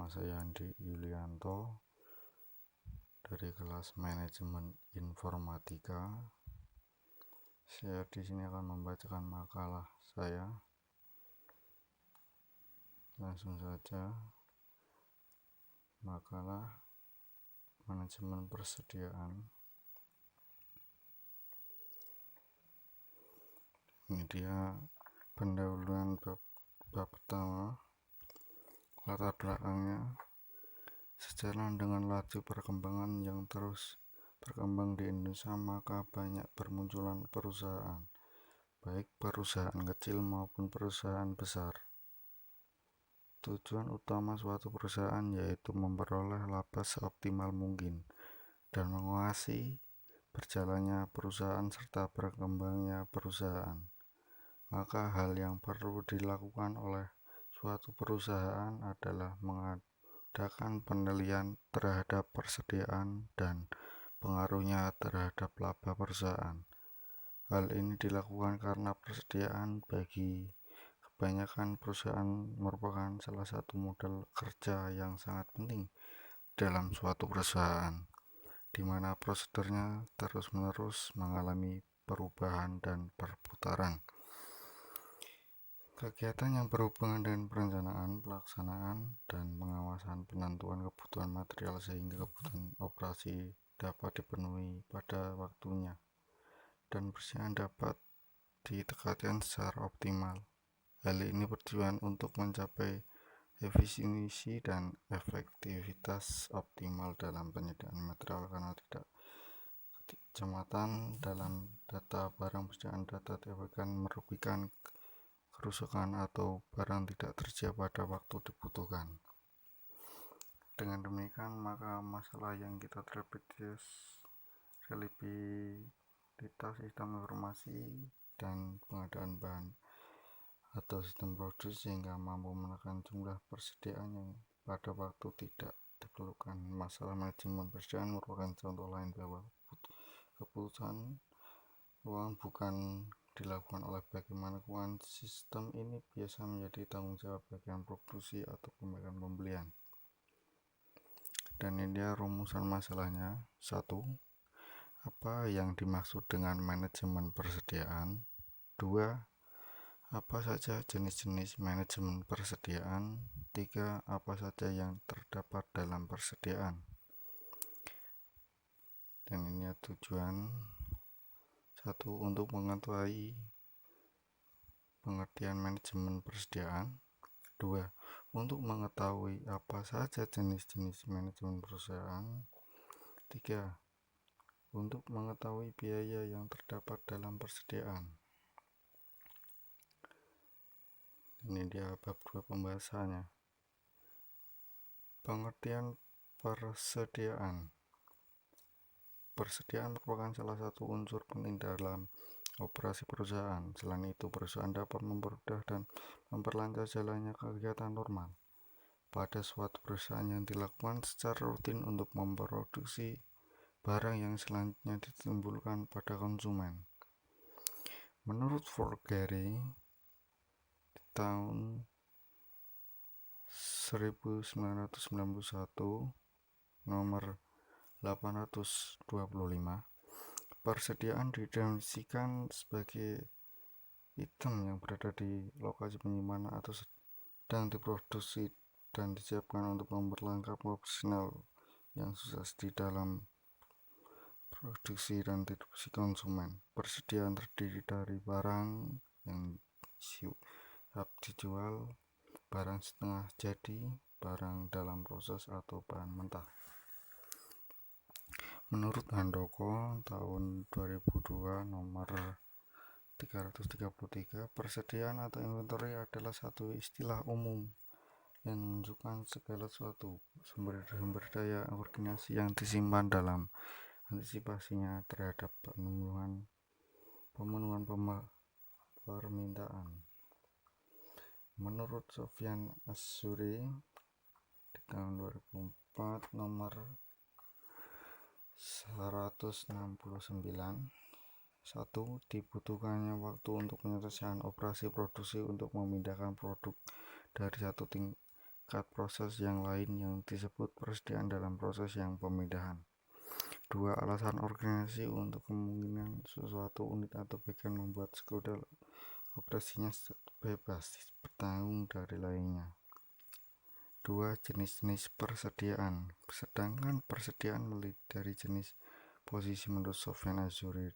Nama saya Andi Yulianto dari kelas Manajemen Informatika. Saya di sini akan membacakan makalah saya. Langsung saja. Makalah Manajemen Persediaan. Ini dia pendahuluan bab pertama. Latar belakangnya, sejalan dengan laju perkembangan yang terus berkembang di Indonesia, maka banyak bermunculan perusahaan, baik perusahaan kecil maupun perusahaan besar. Tujuan utama suatu perusahaan yaitu memperoleh laba seoptimal mungkin dan menguasai berjalannya perusahaan serta berkembangnya perusahaan. Maka hal yang perlu dilakukan oleh suatu perusahaan adalah mengadakan penilaian terhadap persediaan dan pengaruhnya terhadap laba perusahaan. Hal ini dilakukan karena persediaan bagi kebanyakan perusahaan merupakan salah satu modal kerja yang sangat penting dalam suatu perusahaan, di mana prosedurnya terus-menerus mengalami perubahan dan perputaran. Kegiatan yang berhubungan dengan perencanaan, pelaksanaan, dan pengawasan penentuan kebutuhan material sehingga kebutuhan operasi dapat dipenuhi pada waktunya dan persediaan dapat ditingkatkan secara optimal. Hal ini bertujuan untuk mencapai efisiensi dan efektivitas optimal dalam penyediaan material karena tidak kecamatan dalam data barang persediaan data akan merugikan kerusakan atau barang tidak tersedia pada waktu dibutuhkan. Dengan demikian, maka masalah yang kita reliabilitas sistem informasi dan pengadaan bahan atau sistem produksi sehingga mampu menekan jumlah persediaan yang pada waktu tidak diperlukan. Masalah manajemen persediaan merupakan contoh lain bahwa keputusan uang bukan dilakukan oleh bagaimana keuangan. Sistem ini biasa menjadi tanggung jawab bagian produksi atau pembagian pembelian. Dan ini dia rumusan masalahnya. 1. Apa yang dimaksud dengan manajemen persediaan? 2. Apa saja jenis-jenis manajemen persediaan? 3. Apa saja yang terdapat dalam persediaan? Dan ini tujuan. 1. Untuk mengetahui pengertian manajemen persediaan. 2. Untuk mengetahui apa saja jenis-jenis manajemen perusahaan. 3. Untuk mengetahui biaya yang terdapat dalam persediaan. Ini dia bab 2 pembahasannya. Pengertian persediaan. Persediaan merupakan salah satu unsur penting dalam operasi perusahaan. Selain itu, perusahaan dapat mempermudah dan memperlancar jalannya kegiatan normal pada suatu perusahaan yang dilakukan secara rutin untuk memproduksi barang yang selanjutnya ditimbulkan pada konsumen. Menurut Forgary di tahun 1991 nomor 825, persediaan didefinisikan sebagai item yang berada di lokasi penyimpanan atau sedang diproduksi dan disiapkan untuk memperlengkapi operasional yang sukses di dalam produksi dan distribusi konsumen. Persediaan terdiri dari barang yang siap dijual, barang setengah jadi, barang dalam proses, atau bahan mentah. Menurut Handoko tahun 2002 nomor 333, persediaan atau inventory adalah satu istilah umum yang menunjukkan segala sesuatu sumber daya organisasi yang disimpan dalam antisipasinya terhadap pemenuhan permintaan. Menurut Sofyan Asyuri di tahun 2004 nomor 169, 1. Dibutuhkannya waktu untuk penyelesaian operasi produksi untuk memindahkan produk dari satu mengikat proses yang lain yang disebut persediaan dalam proses yang pemindahan. 2. Alasan organisasi untuk kemungkinan suatu unit atau bagian membuat sekunder operasinya bebas bertanggung dari lainnya. 2. Jenis-jenis persediaan. Sedangkan persediaan melihat dari jenis posisi menurut Sofyan Azuri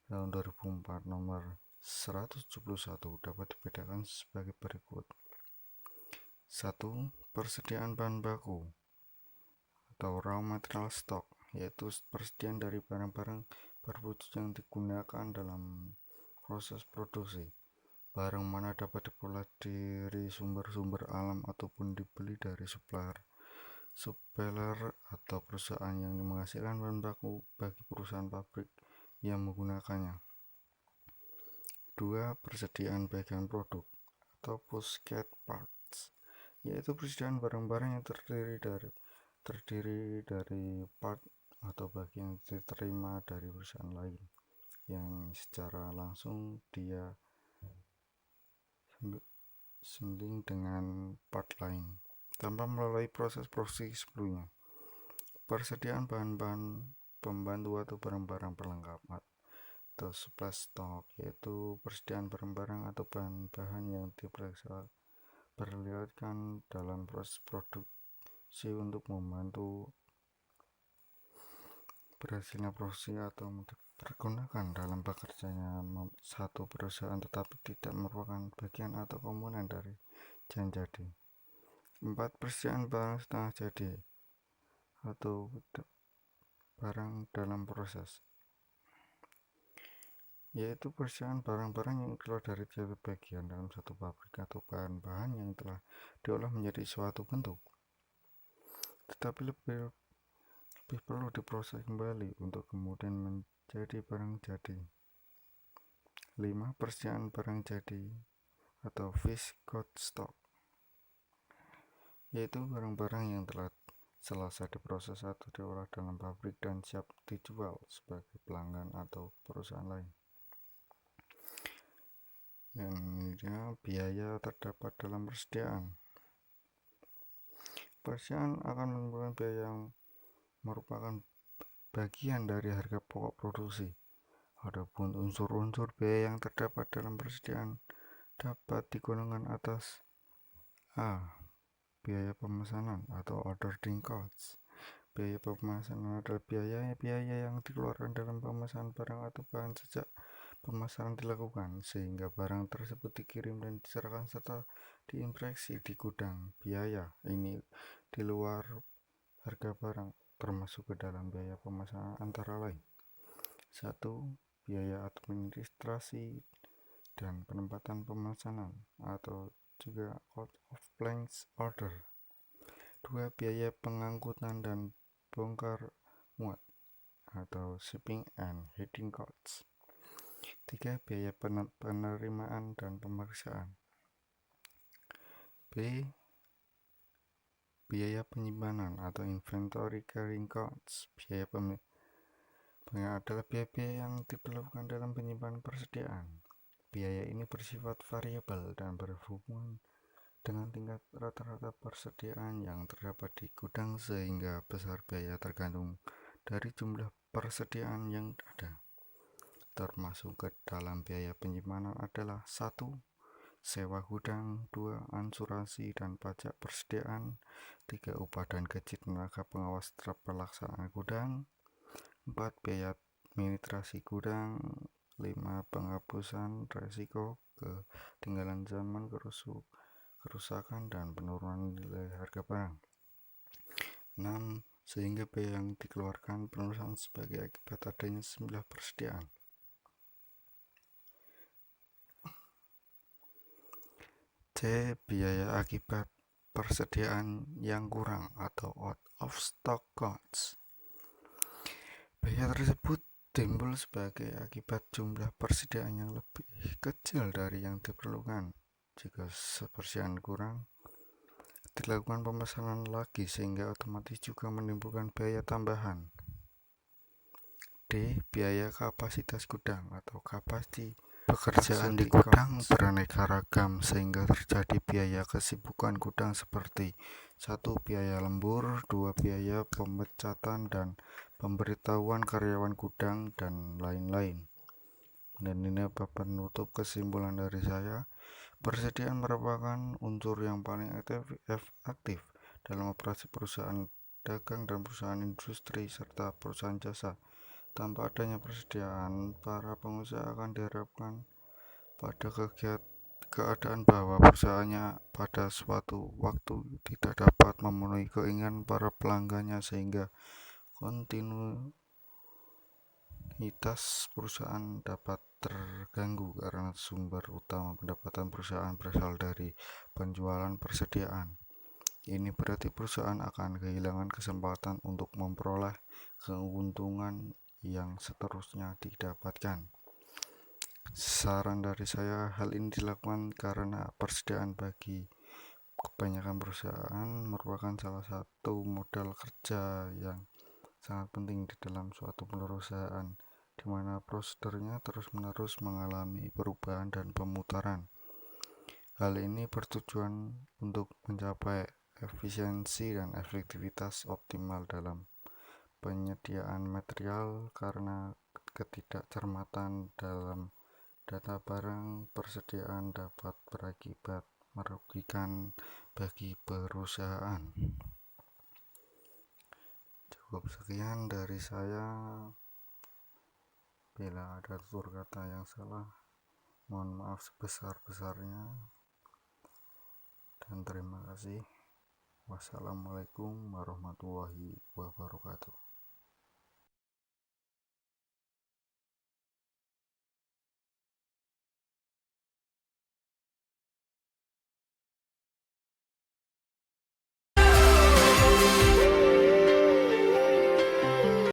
tahun 2004 nomor 171 dapat dibedakan sebagai berikut. 1. Persediaan bahan baku atau raw material stock, yaitu persediaan dari barang-barang berwujud yang digunakan dalam proses produksi. Barang mana dapat diperoleh dari sumber-sumber alam ataupun dibeli dari supplier atau perusahaan yang menghasilkan bahan baku bagi perusahaan pabrik yang menggunakannya. 2. Persediaan bagian produk atau post-get parts, yaitu persediaan barang-barang yang terdiri dari part atau bagian yang diterima dari perusahaan lain yang secara langsung dia sembling dengan part lain tanpa melalui proses produksi sebelumnya. Persediaan bahan-bahan pembantu atau barang-barang pelengkap atau supply stock, yaitu persediaan barang-barang atau bahan-bahan yang diperlihatkan dalam proses produksi untuk membantu berhasilnya produksi atau dipergunakan dalam bekerjanya satu perusahaan tetapi tidak merupakan bagian atau komponen dari yang jadi. 4. Persediaan barang setengah jadi atau barang dalam proses, yaitu persediaan barang-barang yang keluar dari tiap bagian dalam satu pabrik atau bahan-bahan yang telah diolah menjadi suatu bentuk tetapi lebih perlu diproses kembali untuk kemudian menjadi barang jadi. 5. Persediaan barang jadi atau finished goods stock, yaitu barang-barang yang telah selesai diproses atau diolah dalam pabrik dan siap dijual sebagai pelanggan atau perusahaan lain. Yang biaya terdapat dalam persediaan. Persediaan akan menimbulkan biaya yang merupakan bagian dari harga pokok produksi. Adapun unsur-unsur biaya yang terdapat dalam persediaan dapat digolongkan atas: A. Biaya pemesanan atau ordering costs. Biaya pemesanan adalah biaya yang dikeluarkan dalam pemesanan barang atau bahan sejak pemasaran dilakukan sehingga barang tersebut dikirim dan diserahkan serta diinspeksi di gudang. Biaya ini di luar harga barang termasuk ke dalam biaya pemesanan antara lain: 1. Biaya administrasi dan penempatan pemesanan atau juga cost of place order. 2. Biaya pengangkutan dan bongkar muat atau shipping and handling costs. 3. Biaya penerimaan dan pemeriksaan. B. Biaya penyimpanan atau inventory carrying costs. Biaya adalah biaya yang diperlukan dalam penyimpanan persediaan. Biaya ini bersifat variabel dan berhubungan dengan tingkat rata-rata persediaan yang terdapat di gudang sehingga besar biaya tergantung dari jumlah persediaan yang ada. Termasuk ke dalam biaya penyimpanan adalah: 1. Sewa gudang. 2. Asuransi dan pajak persediaan. 3. Upah dan gaji tenaga pengawas pelaksanaan gudang. 4. Biaya administrasi gudang. 5. Penghapusan resiko ketinggalan zaman, kerusakan dan penurunan nilai harga barang. 6. Sehingga biaya yang dikeluarkan perusahaan sebagai akibat adanya jumlah persediaan. C. Biaya akibat persediaan yang kurang atau out of stock costs. Biaya tersebut timbul sebagai akibat jumlah persediaan yang lebih kecil dari yang diperlukan. Jika persediaan kurang, dilakukan pemesanan lagi sehingga otomatis juga menimbulkan biaya tambahan. D. Biaya kapasitas gudang atau capacity Pekerjaan di gudang beraneka ragam sehingga terjadi biaya kesibukan gudang seperti 1. Biaya lembur, 2. Biaya pemecatan dan pemberitahuan karyawan gudang, dan lain-lain. Dan ini penutup kesimpulan dari saya. Persediaan merupakan unsur yang paling aktif dalam operasi perusahaan dagang dan perusahaan industri serta perusahaan jasa. Tanpa adanya persediaan, para pengusaha akan diharapkan pada keadaan bahwa perusahaannya pada suatu waktu tidak dapat memenuhi keinginan para pelanggannya, sehingga kontinuitas perusahaan dapat terganggu karena sumber utama pendapatan perusahaan berasal dari penjualan persediaan. Ini berarti perusahaan akan kehilangan kesempatan untuk memperoleh keuntungan yang seterusnya didapatkan. Saran dari saya, hal ini dilakukan karena persediaan bagi kebanyakan perusahaan merupakan salah satu modal kerja yang sangat penting di dalam suatu perusahaan, di mana prosedurnya terus-menerus mengalami perubahan dan pemutaran. Hal ini bertujuan untuk mencapai efisiensi dan efektivitas optimal dalam penyediaan material, karena ketidakcermatan dalam data barang persediaan dapat berakibat merugikan bagi perusahaan. Cukup sekian dari saya. Bila ada tutur kata yang salah, mohon maaf sebesar-besarnya, dan terima kasih. Wassalamualaikum warahmatullahi wabarakatuh.